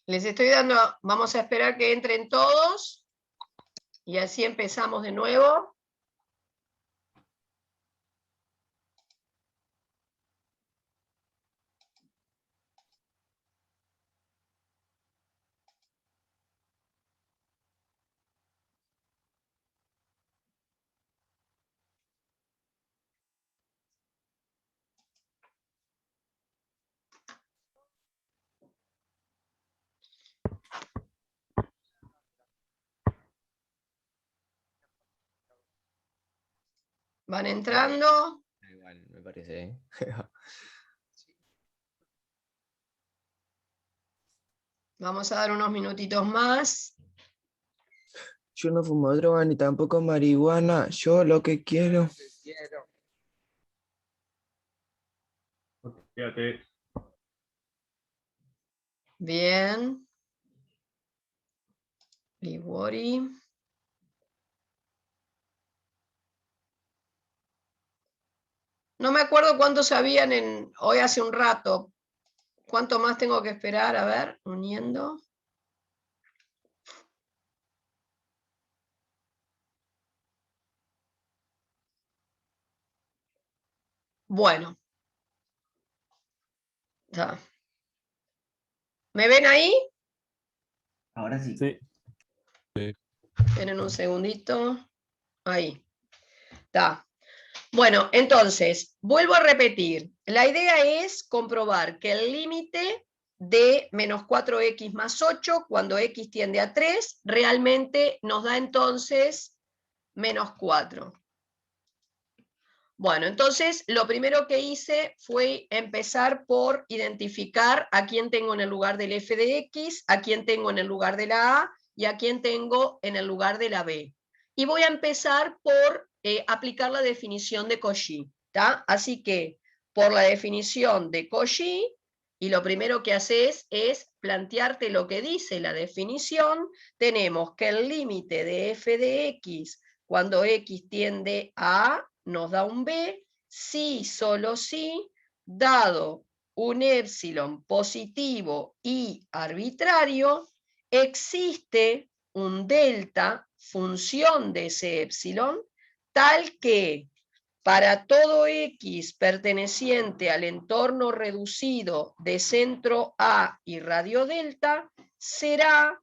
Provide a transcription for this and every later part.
Les estoy dando, vamos a esperar que entren todos y así empezamos de nuevo. Van entrando. Igual, me parece, ¿eh? Vamos a dar unos minutitos más. Yo no fumo droga ni tampoco marihuana. Yo lo que quiero. Fíjate. Bien. Ligori. No me acuerdo cuántos habían hoy hace un rato. ¿Cuánto más tengo que esperar? A ver, uniendo. Bueno. Ya. ¿Me ven ahí? Ahora sí. Sí. Esperen un segundito. Ahí. Está. Bueno, entonces, vuelvo a repetir. La idea es comprobar que el límite de menos 4x más 8, cuando x tiende a 3, realmente nos da entonces menos 4. Bueno, entonces lo primero que hice fue empezar por identificar a quién tengo en el lugar del f de x, a quién tengo en el lugar de la a y a quién tengo en el lugar de la b. Y voy a empezar por aplicar la definición de Cauchy, ¿tá? Así que por la definición de Cauchy, y lo primero que haces es plantearte lo que dice la definición, tenemos que el límite de f de x cuando x tiende a A nos da un B, si, solo si, dado un épsilon positivo y arbitrario, existe un delta, función de ese épsilon, tal que para todo x perteneciente al entorno reducido de centro A y radio delta, será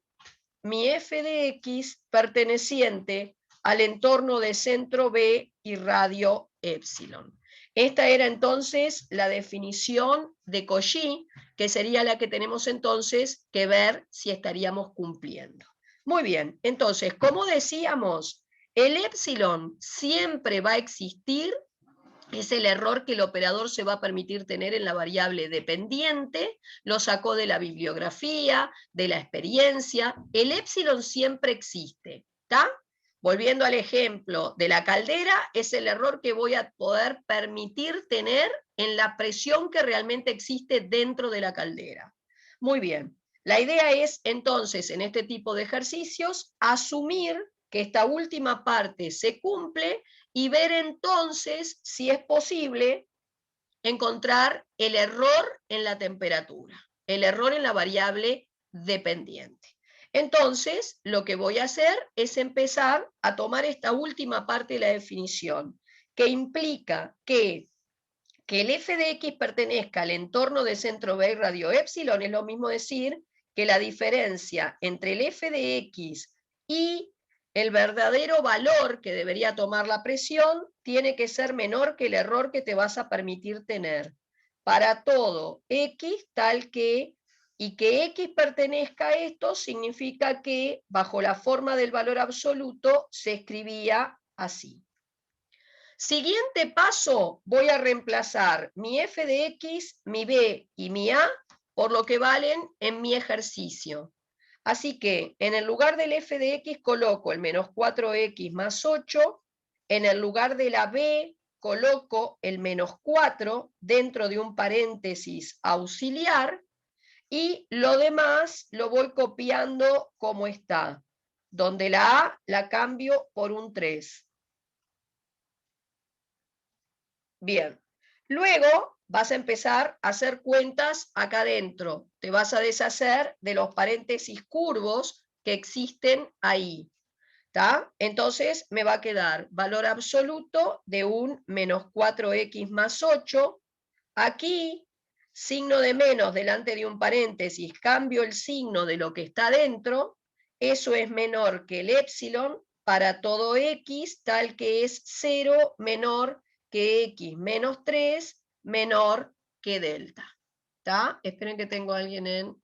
mi f de x perteneciente al entorno de centro B y radio épsilon. Esta era entonces la definición de Cauchy, que sería la que tenemos entonces que ver si estaríamos cumpliendo. Muy bien, entonces, como decíamos, el épsilon siempre va a existir. Es el error que el operador se va a permitir tener en la variable dependiente, lo sacó de la bibliografía, de la experiencia. El épsilon siempre existe, ¿está? Volviendo al ejemplo de la caldera, es el error que voy a poder permitir tener en la presión que realmente existe dentro de la caldera. Muy bien. La idea es, entonces, en este tipo de ejercicios, asumir que esta última parte se cumple y ver entonces si es posible encontrar el error en la temperatura, el error en la variable dependiente. Entonces, lo que voy a hacer es empezar a tomar esta última parte de la definición, que implica que el f de x pertenezca al entorno de centro B y radio épsilon, es lo mismo decir que la diferencia entre el f de x y el verdadero valor que debería tomar la presión tiene que ser menor que el error que te vas a permitir tener. Para todo x tal que, y que x pertenezca a esto, significa que bajo la forma del valor absoluto se escribía así. Siguiente paso, voy a reemplazar mi f de x, mi b y mi a por lo que valen en mi ejercicio. Así que en el lugar del f de x coloco el menos 4x más 8, en el lugar de la b coloco el menos 4 dentro de un paréntesis auxiliar y lo demás lo voy copiando como está, donde la a la cambio por un 3. Bien, luego vas a empezar a hacer cuentas acá adentro. Te vas a deshacer de los paréntesis curvos que existen ahí. ¿Tá? Entonces me va a quedar valor absoluto de un menos 4x más 8. Aquí, signo de menos delante de un paréntesis, cambio el signo de lo que está dentro. Eso es menor que el épsilon para todo x, tal que es 0 menor que x menos 3 menor que delta. ¿Tá? Esperen que tengo a alguien en...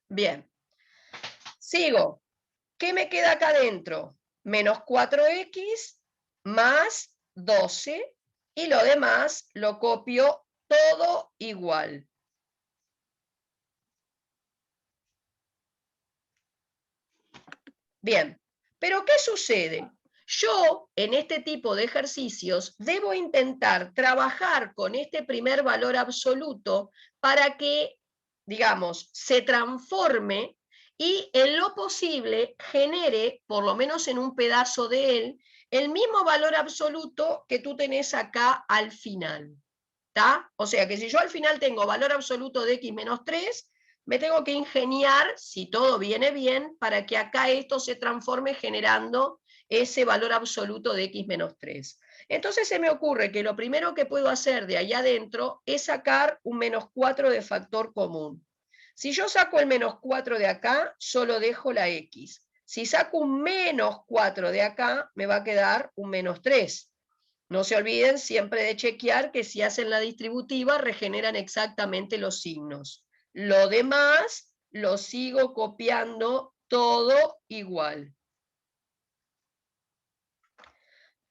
Bien. Sigo. ¿Qué me queda acá adentro? Menos 4x más 12 y lo demás lo copio todo igual. Bien, pero ¿qué sucede? Yo, en este tipo de ejercicios, debo intentar trabajar con este primer valor absoluto para que, digamos, se transforme y en lo posible genere, por lo menos en un pedazo de él, el mismo valor absoluto que tú tenés acá al final. ¿Tá? O sea que si yo al final tengo valor absoluto de x menos 3, me tengo que ingeniar, si todo viene bien, para que acá esto se transforme generando ese valor absoluto de x menos 3. Entonces se me ocurre que lo primero que puedo hacer de allá adentro es sacar un menos 4 de factor común. Si yo saco el menos 4 de acá, solo dejo la x. Si saco un menos 4 de acá, me va a quedar un menos 3. No se olviden siempre de chequear que si hacen la distributiva regeneran exactamente los signos. Lo demás lo sigo copiando todo igual.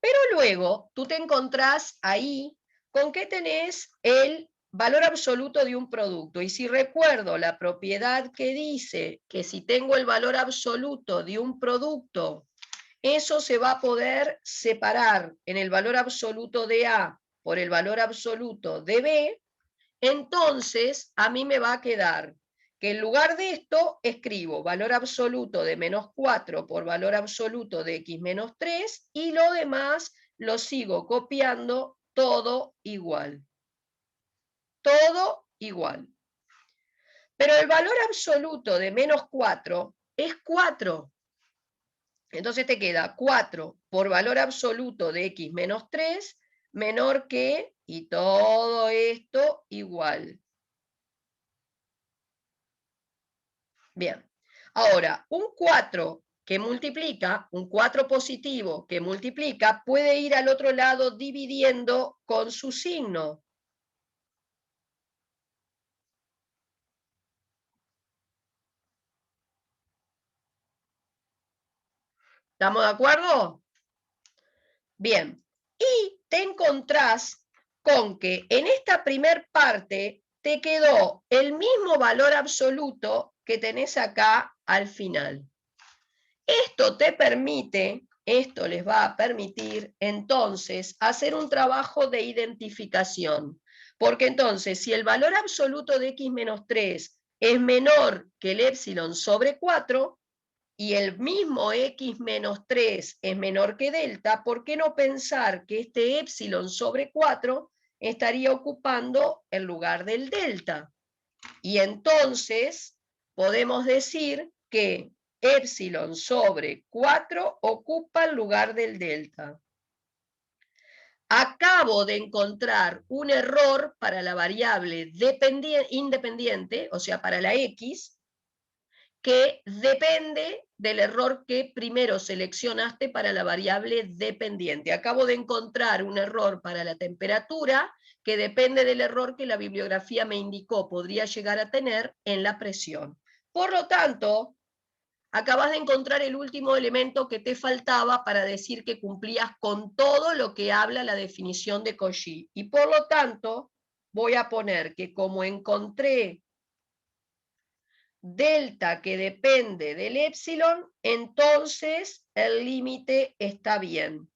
Pero luego tú te encontrás ahí con que tenés el valor absoluto de un producto. Y si recuerdo la propiedad que dice que si tengo el valor absoluto de un producto, eso se va a poder separar en el valor absoluto de A por el valor absoluto de B, entonces a mí me va a quedar que en lugar de esto escribo valor absoluto de menos 4 por valor absoluto de x menos 3 y lo demás lo sigo copiando todo igual. Todo igual. Pero el valor absoluto de menos 4 es 4. Entonces te queda 4 por valor absoluto de x menos 3 menor que, y todo esto igual. Bien, ahora un 4 que multiplica, un 4 positivo que multiplica, puede ir al otro lado dividiendo con su signo. ¿Estamos de acuerdo? Bien, y te encontrás con que en esta primer parte te quedó el mismo valor absoluto que tenés acá al final. Esto te permite, esto les va a permitir entonces hacer un trabajo de identificación. Porque entonces, si el valor absoluto de x menos 3 es menor que el épsilon sobre 4, y el mismo x menos 3 es menor que delta, ¿por qué no pensar que este épsilon sobre 4 estaría ocupando el lugar del delta? Y entonces podemos decir que épsilon sobre 4 ocupa el lugar del delta. Acabo de encontrar un error para la variable independiente, o sea, para la x, que depende del error que primero seleccionaste para la variable dependiente. Acabo de encontrar un error para la temperatura que depende del error que la bibliografía me indicó podría llegar a tener en la presión. Por lo tanto, acabas de encontrar el último elemento que te faltaba para decir que cumplías con todo lo que habla la definición de Cauchy. Y por lo tanto, voy a poner que como encontré delta que depende del épsilon, entonces el límite está bien.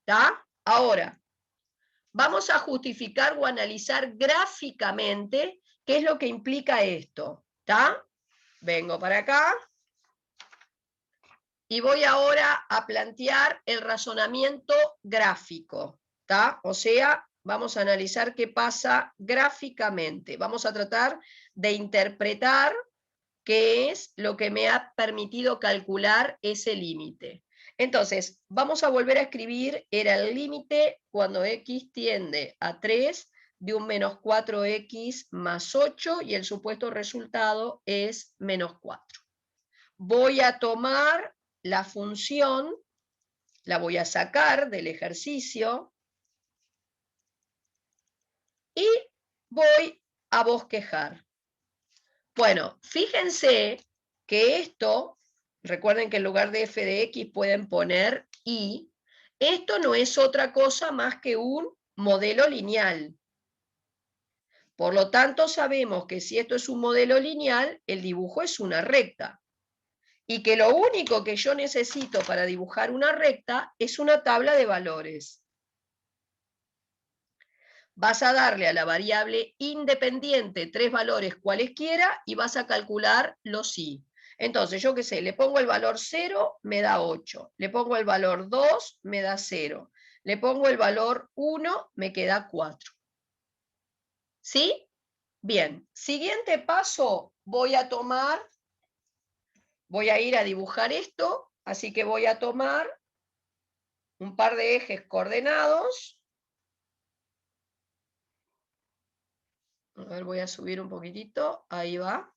¿Está? Ahora, vamos a justificar o analizar gráficamente qué es lo que implica esto. ¿Está? Vengo para acá. y voy ahora a plantear el razonamiento gráfico, ¿tá? O sea, vamos a analizar qué pasa gráficamente. Vamos a tratar de interpretar qué es lo que me ha permitido calcular ese límite. Entonces, vamos a volver a escribir, era el límite cuando x tiende a 3 de un menos 4x más 8 y el supuesto resultado es menos 4. Voy a tomar la función, la voy a sacar del ejercicio y voy a bosquejar. Bueno, fíjense que esto, recuerden que en lugar de f de x pueden poner y, esto no es otra cosa más que un modelo lineal. Por lo tanto, sabemos que si esto es un modelo lineal, el dibujo es una recta. Y que lo único que yo necesito para dibujar una recta es una tabla de valores. Vas a darle a la variable independiente 3 valores cualesquiera y vas a calcular los i. Entonces, yo qué sé, le pongo el valor 0, me da 8. Le pongo el valor 2, me da 0. Le pongo el valor 1, me queda 4. ¿Sí? Bien. Siguiente paso, voy a ir a dibujar esto, así que voy a tomar un par de ejes coordenados. A ver, voy a subir un poquitito, ahí va.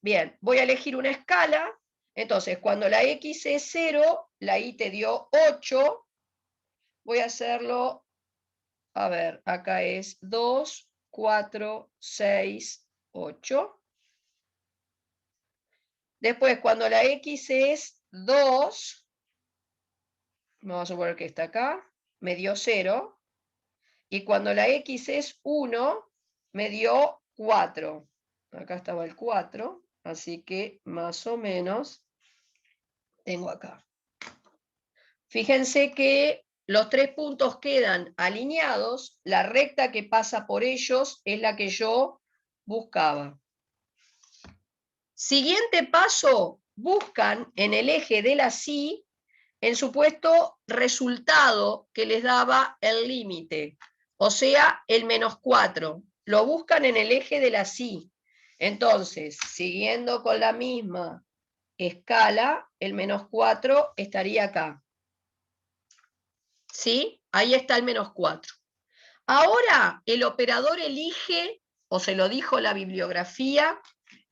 Bien, voy a elegir una escala. Entonces, cuando la x es 0, la y te dio 8. Voy a hacerlo, a ver, acá es 2, 4, 6, 8. Después, cuando la x es 2, vamos a suponer que está acá, me dio 0. Y cuando la x es 1, me dio 4. Acá estaba el 4, así que más o menos tengo acá. Fíjense que los 3 puntos quedan alineados, la recta que pasa por ellos es la que yo buscaba. Siguiente paso, buscan en el eje de la y el supuesto resultado que les daba el límite, o sea, el menos 4. Lo buscan en el eje de la y. Entonces, siguiendo con la misma escala, el menos 4 estaría acá. ¿Sí? Ahí está el menos 4. Ahora el operador elige, o se lo dijo la bibliografía,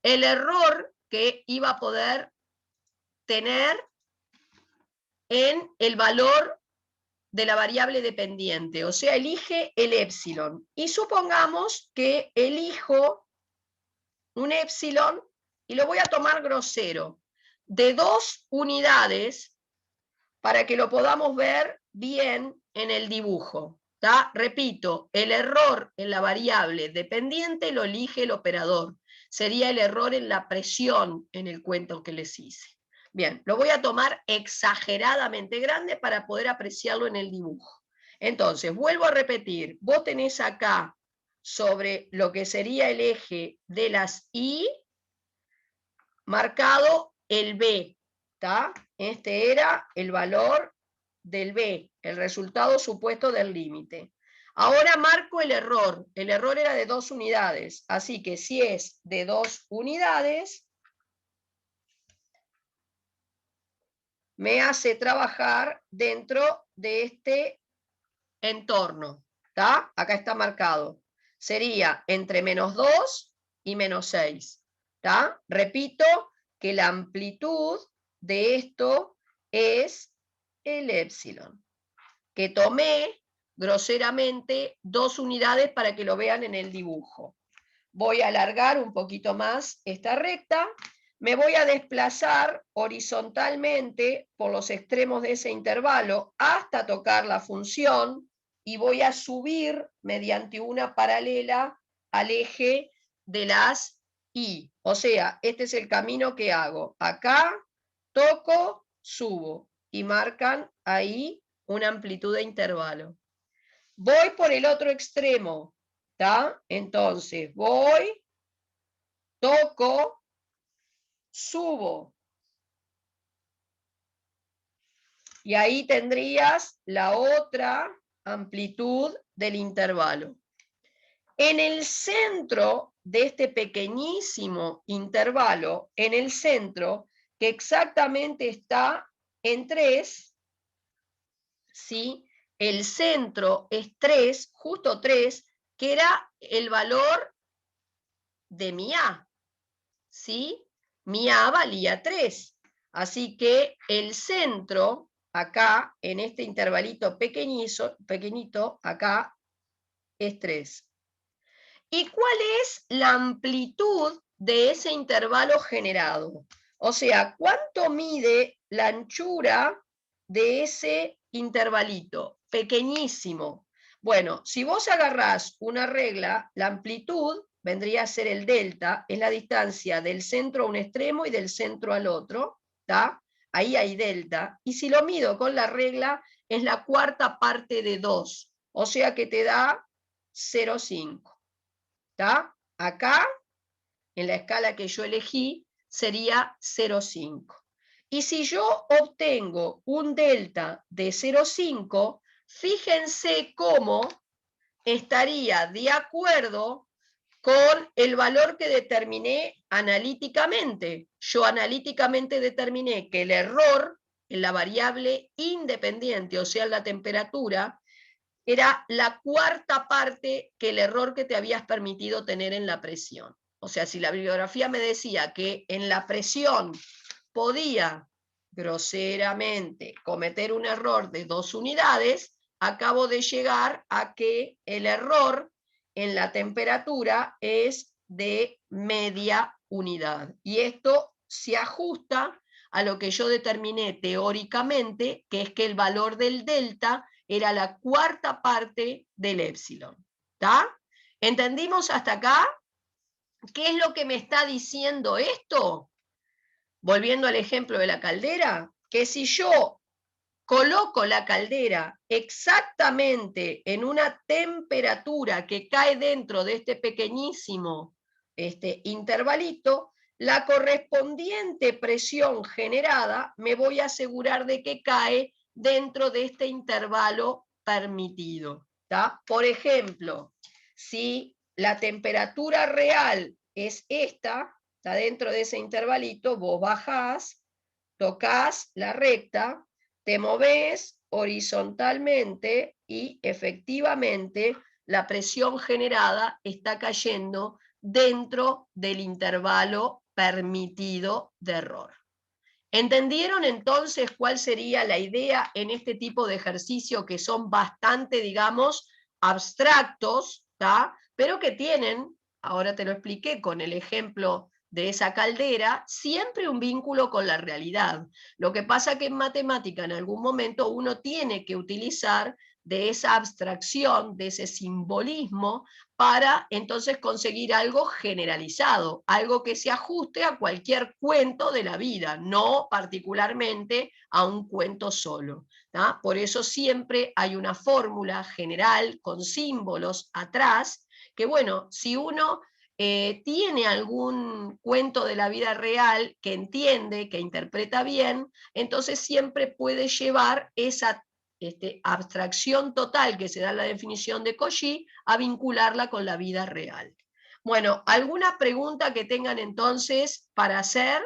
el error que iba a poder tener en el valor de la variable dependiente, o sea, elige el épsilon. Y supongamos que elijo un épsilon, y lo voy a tomar grosero, de 2 unidades, para que lo podamos ver bien en el dibujo. ¿Tá? Repito, el error en la variable dependiente lo elige el operador. Sería el error en la presión en el cuento que les hice. Bien, lo voy a tomar exageradamente grande para poder apreciarlo en el dibujo. Entonces, vuelvo a repetir, vos tenés acá sobre lo que sería el eje de las y, marcado el B. ¿Tá? Este era el valor del B, el resultado supuesto del límite. Ahora marco el error era de 2 unidades, así que si es de 2 unidades, me hace trabajar dentro de este entorno. ¿Tá? Acá está marcado. Sería entre menos 2 y menos 6. ¿Tá? Repito que la amplitud de esto es el épsilon, que tomé groseramente 2 unidades para que lo vean en el dibujo. Voy a alargar un poquito más esta recta, me voy a desplazar horizontalmente por los extremos de ese intervalo hasta tocar la función y voy a subir mediante una paralela al eje de las y. O sea, este es el camino que hago. Acá toco, subo y marcan ahí una amplitud de intervalo. Voy por el otro extremo, ¿tá? Entonces voy, toco, subo. Y ahí tendrías la otra amplitud del intervalo. En el centro de este pequeñísimo intervalo, en el centro, que exactamente está en 3, ¿sí? El centro es 3, justo 3, que era el valor de mi A, ¿sí? Mi A valía 3. Así que el centro, acá, en este intervalito pequeñito, acá, es 3. ¿Y cuál es la amplitud de ese intervalo generado? O sea, ¿cuánto mide la anchura de ese intervalito? Pequeñísimo. Bueno, si vos agarrás una regla, la amplitud vendría a ser el delta, es la distancia del centro a un extremo y del centro al otro, ¿está? Ahí hay delta. Y si lo mido con la regla, es la cuarta parte de 2, o sea que te da 0,5. ¿Está? Acá, en la escala que yo elegí, sería 0,5. Y si yo obtengo un delta de 0,5, fíjense cómo estaría de acuerdo con el valor que determiné analíticamente. Yo analíticamente determiné que el error en la variable independiente, o sea, la temperatura, era la cuarta parte que el error que te habías permitido tener en la presión. O sea, si la bibliografía me decía que en la presión podía groseramente cometer un error de 2 unidades, acabo de llegar a que el error en la temperatura es de media unidad. Y esto se ajusta a lo que yo determiné teóricamente, que es que el valor del delta era la cuarta parte del épsilon. ¿Está? ¿Entendimos hasta acá? ¿Qué es lo que me está diciendo esto? Volviendo al ejemplo de la caldera, que si yo coloco la caldera exactamente en una temperatura que cae dentro de este pequeñísimo intervalito, la correspondiente presión generada me voy a asegurar de que cae dentro de este intervalo permitido. ¿Tá? Por ejemplo, si la temperatura real es esta, está dentro de ese intervalito, vos bajás, tocas la recta, te movés horizontalmente y efectivamente la presión generada está cayendo dentro del intervalo permitido de error. ¿Entendieron entonces cuál sería la idea en este tipo de ejercicio que son bastante, digamos, abstractos, ¿tá? Pero que tienen, ahora te lo expliqué con el ejemplo de esa caldera, siempre un vínculo con la realidad. Lo que pasa que en matemática en algún momento uno tiene que utilizar de esa abstracción, de ese simbolismo, para entonces conseguir algo generalizado, algo que se ajuste a cualquier cuento de la vida, no particularmente a un cuento solo. ¿tá? Por eso siempre hay una fórmula general con símbolos atrás, que bueno, si uno tiene algún cuento de la vida real que entiende, que interpreta bien, entonces siempre puede llevar esa abstracción total que se da en la definición de Cauchy a vincularla con la vida real. Bueno, ¿alguna pregunta que tengan entonces para hacer?